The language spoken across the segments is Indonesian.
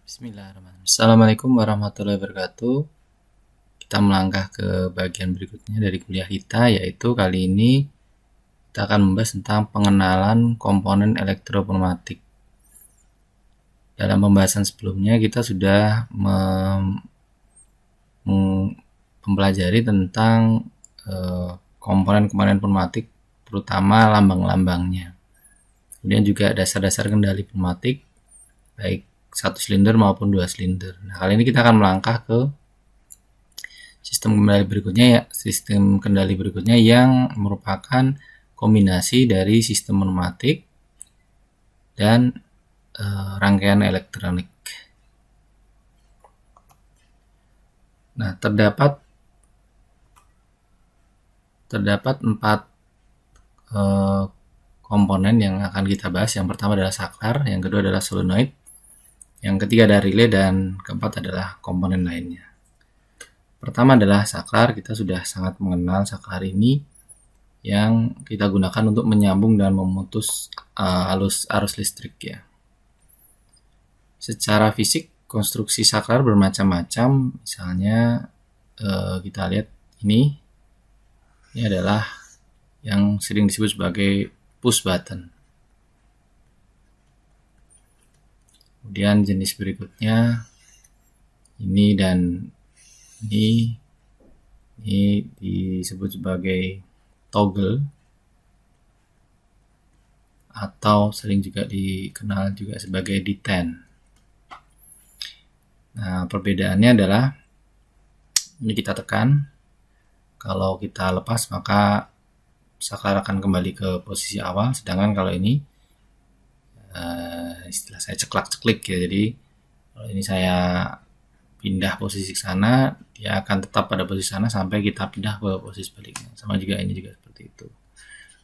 Bismillahirrahmanirrahim. Assalamualaikum warahmatullahi wabarakatuh. Kita melangkah ke bagian berikutnya dari kuliah kita, yaitu kali ini kita akan membahas tentang pengenalan komponen elektropneumatik. Dalam pembahasan sebelumnya kita sudah mempelajari tentang komponen-komponen pneumatik, terutama lambang-lambangnya. Kemudian juga dasar-dasar kendali pneumatik, baik 1 silinder maupun 2 silinder. Nah, kali ini kita akan melangkah ke sistem kendali berikutnya yang merupakan kombinasi dari sistem pneumatik dan rangkaian elektronik. Nah, terdapat 4 komponen yang akan kita bahas. Yang pertama adalah saklar, yang kedua adalah solenoid, yang ketiga adalah relay, dan keempat adalah komponen lainnya. Pertama adalah saklar. Kita sudah sangat mengenal saklar ini yang kita gunakan untuk menyambung dan memutus arus listrik ya. Secara fisik konstruksi saklar bermacam-macam. Misalnya kita lihat ini adalah yang sering disebut sebagai push button. Kemudian jenis berikutnya ini dan ini disebut sebagai toggle atau sering juga dikenal juga sebagai detent. Nah, perbedaannya adalah ini kita tekan, kalau kita lepas maka saklar akan kembali ke posisi awal, sedangkan kalau ini istilah saya ceklak-ceklik ya. Jadi kalau ini saya pindah posisi ke sana, dia akan tetap pada posisi sana sampai kita pindah ke posisi sebaliknya. Sama juga ini juga seperti itu.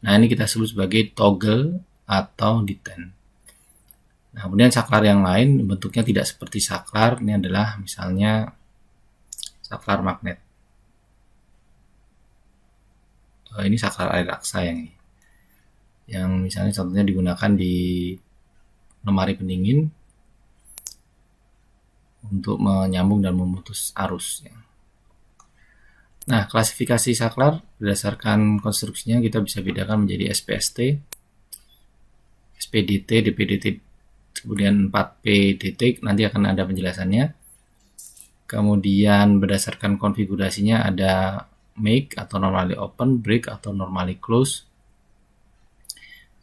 Nah, ini kita sebut sebagai toggle atau detent. Nah, kemudian saklar yang lain bentuknya tidak seperti saklar. Ini adalah misalnya saklar magnet. Ini saklar air aksa yang misalnya contohnya digunakan di lemari pendingin untuk menyambung dan memutus arus ya. Nah, klasifikasi saklar berdasarkan konstruksinya kita bisa bedakan menjadi SPST, SPDT, DPDT, kemudian 4PDT, nanti akan ada penjelasannya. Kemudian berdasarkan konfigurasinya ada make atau normally open, break atau normally close,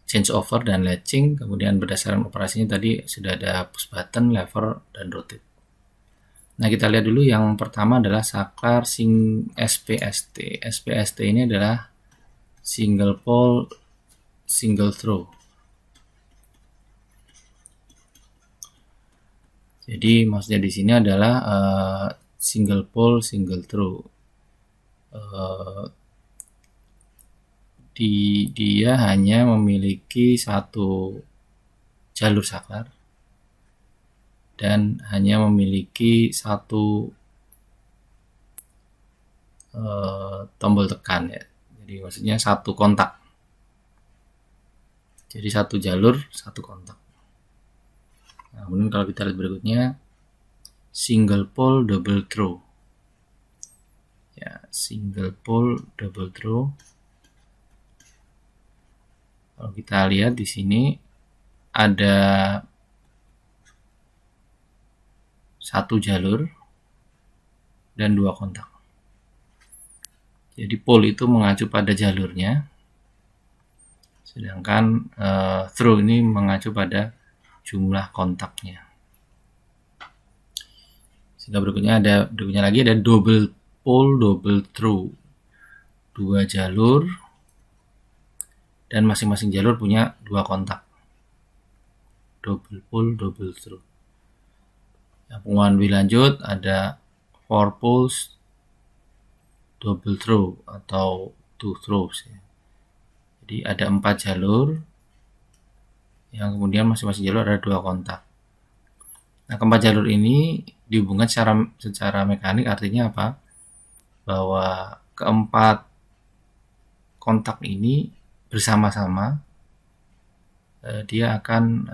change over dan latching. Kemudian berdasarkan operasinya tadi sudah ada push button, lever, dan rotate. Nah, kita lihat dulu yang pertama adalah saklar SPST. SPST ini adalah single pole single throw. Jadi maksudnya di sini adalah single pole single throw. Dia hanya memiliki satu jalur saklar dan hanya memiliki satu tombol tekan ya. Jadi maksudnya satu kontak. Jadi satu jalur, satu kontak. Nah, kemudian kalau kita lihat berikutnya single pole double throw. Ya, single pole double throw. Kalau kita lihat di sini ada satu jalur dan 2 kontak. Jadi pole itu mengacu pada jalurnya, sedangkan throw ini mengacu pada jumlah kontaknya. Sehingga berikutnya lagi ada double pole double throw. 2 jalur dan masing-masing jalur punya 2 kontak. Double pole double throw. Yang penggunaan lebih lanjut ada 4 poles double throw atau 2 throws ya. Jadi ada 4 jalur yang kemudian masing-masing jalur ada 2 kontak. Nah, keempat jalur ini dihubungkan secara mekanik, artinya apa? Bahwa keempat kontak ini bersama-sama dia akan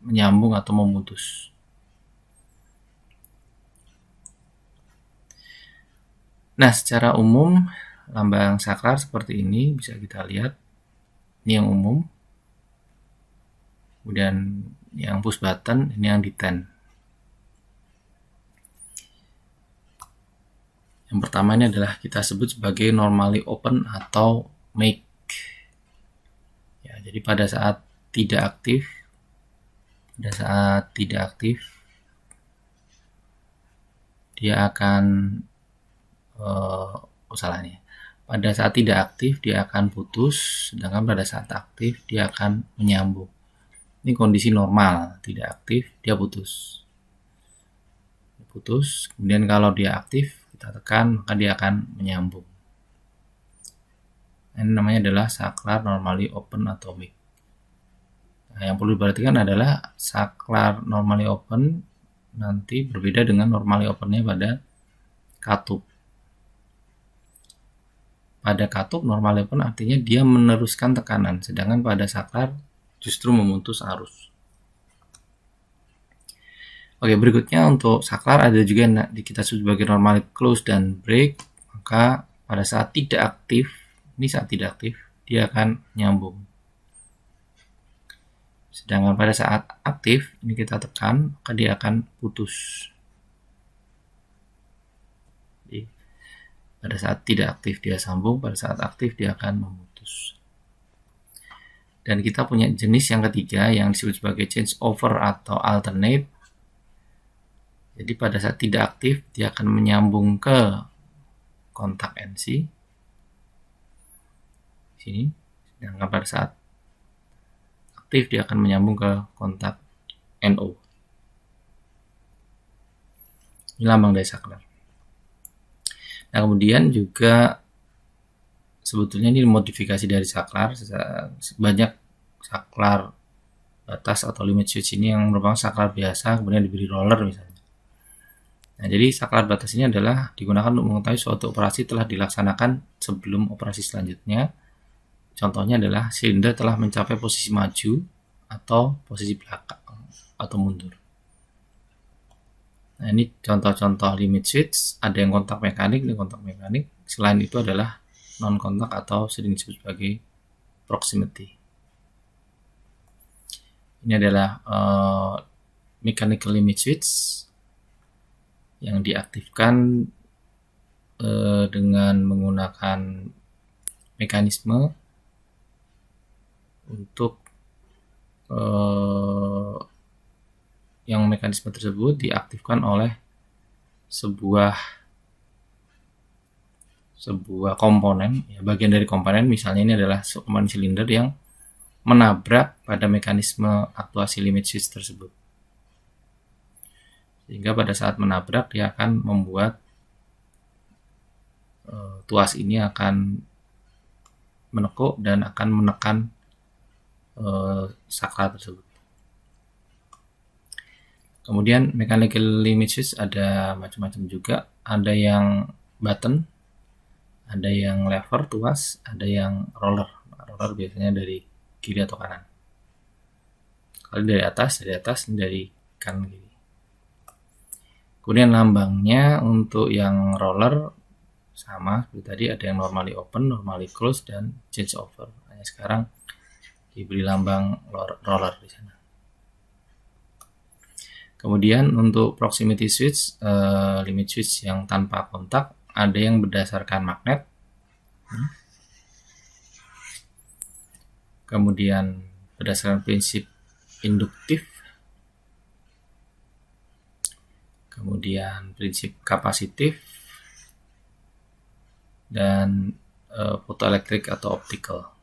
menyambung atau memutus Nah, secara umum lambang saklar seperti ini bisa kita lihat. Ini yang umum. Kemudian yang push button, ini yang detent. Yang pertama ini adalah kita sebut sebagai normally open atau make. Ya, jadi pada saat tidak aktif, dia akan salahnya. Pada saat tidak aktif dia akan putus, sedangkan pada saat aktif dia akan menyambung. Ini kondisi normal, tidak aktif dia putus. Kemudian kalau dia aktif kita tekan maka dia akan menyambung. Ini namanya adalah saklar normally open atau make. Nah, yang perlu diperhatikan adalah saklar normally open nanti berbeda dengan normally opennya pada katup. Pada katup normally open artinya dia meneruskan tekanan, sedangkan pada saklar justru memutus arus. Oke, berikutnya untuk saklar ada juga yang kita sebut sebagai normally close dan break. Maka pada saat tidak aktif, dia akan nyambung. Sedangkan pada saat aktif, ini kita tekan, maka dia akan putus. Jadi, pada saat tidak aktif dia sambung, pada saat aktif dia akan memutus. Dan kita punya jenis yang ketiga yang disebut sebagai change over atau alternate. Jadi pada saat tidak aktif dia akan menyambung ke kontak NC. Sini. Sedangkan pada saat aktif dia akan menyambung ke kontak NO. Ini lambang dari saklar. Nah, kemudian juga sebetulnya ini modifikasi dari saklar. Banyak saklar batas atau limit switch ini yang merupakan saklar biasa kemudian diberi roller misalnya. Nah, jadi saklar batas ini adalah digunakan untuk mengetahui suatu operasi telah dilaksanakan sebelum operasi selanjutnya. Contohnya adalah silinder telah mencapai posisi maju atau posisi belakang atau mundur. Nah, ini contoh-contoh limit switch, ada yang kontak mekanik, ini kontak mekanik. Selain itu adalah non kontak atau sering disebut sebagai proximity. Ini adalah mechanical limit switch yang diaktifkan dengan menggunakan mekanisme untuk yang mekanisme tersebut diaktifkan oleh sebuah komponen, ya, bagian dari komponen. Misalnya ini adalah komponen silinder yang menabrak pada mekanisme aktuasi limit switch tersebut, sehingga pada saat menabrak dia akan membuat tuas ini akan menekuk dan akan menekan saklar tersebut. Kemudian mechanical limit switch ada macam-macam juga. Ada yang button, ada yang lever tuas, ada yang roller. Roller biasanya dari kiri atau kanan. Kalau dari atas, dari kanan kiri. Kemudian lambangnya untuk yang roller sama seperti tadi, ada yang normally open, normally close, dan change over. Hanya sekarang diberi lambang roller di sana. Kemudian untuk proximity switch, limit switch yang tanpa kontak, ada yang berdasarkan magnet. Kemudian berdasarkan prinsip induktif. Kemudian prinsip kapasitif. Dan photoelektrik atau optical.